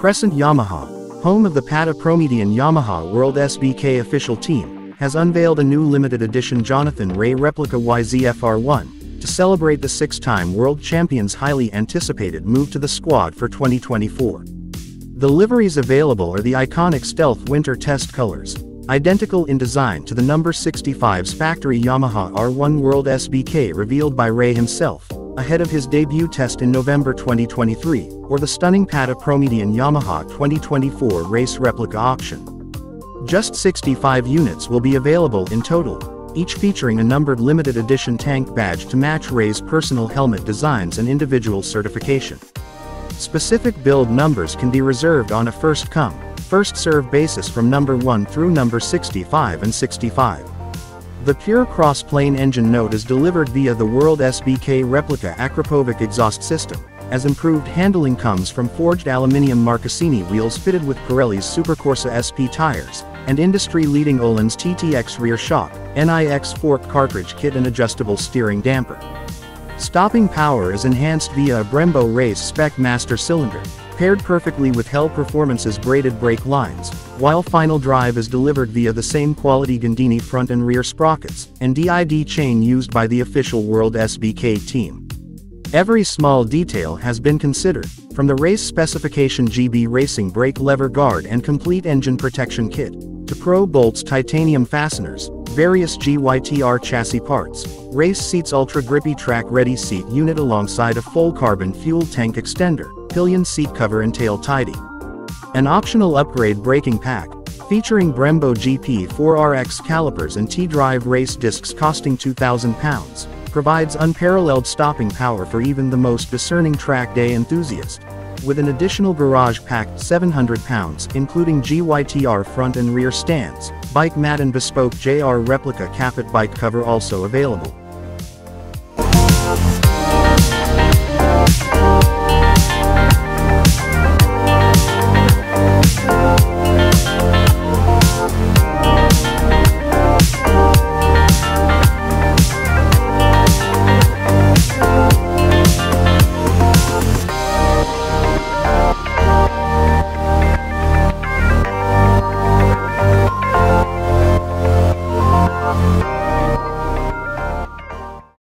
Crescent Yamaha, home of the PATA Prometean Yamaha World SBK official team, has unveiled a new limited edition Jonathan Rea replica YZF-R1, to celebrate the six-time world champion's highly anticipated move to the squad for 2024. The liveries available are the iconic Stealth Winter Test colors, identical in design to the number 65's factory Yamaha R1 World SBK revealed by Rea himself, ahead of his debut test in November 2023, or the stunning PATA Prometean Yamaha 2024 race replica auction. Just 65 units will be available in total, each featuring a numbered limited edition tank badge to match Rea's personal helmet designs and individual certification. Specific build numbers can be reserved on a first-come, first-served basis from number 1 through number 65 and 65. The pure cross-plane engine note is delivered via the World SBK replica Akrapovic exhaust system, as improved handling comes from forged aluminium Marcassini wheels fitted with Pirelli's Supercorsa SP tires, and industry-leading Öhlins TTX rear shock, NIX fork cartridge kit and adjustable steering damper. Stopping power is enhanced via a Brembo Race Spec Master cylinder, paired perfectly with Hell Performance's braided brake lines, while final drive is delivered via the same quality Gandini front and rear sprockets, and DID chain used by the official World SBK team. Every small detail has been considered, from the race specification GB Racing brake lever guard and complete engine protection kit, to Pro Bolt's titanium fasteners, various GYTR chassis parts, race seats ultra grippy track ready seat unit alongside a full carbon fuel tank extender, pillion seat cover and tail tidy. An optional upgrade braking pack, featuring Brembo GP4RX calipers and T-Drive race discs costing £2,000, provides unparalleled stopping power for even the most discerning track day enthusiast, with an additional garage-packed £700, including GYTR front and rear stands, bike mat and bespoke JR replica Capit bike cover also available.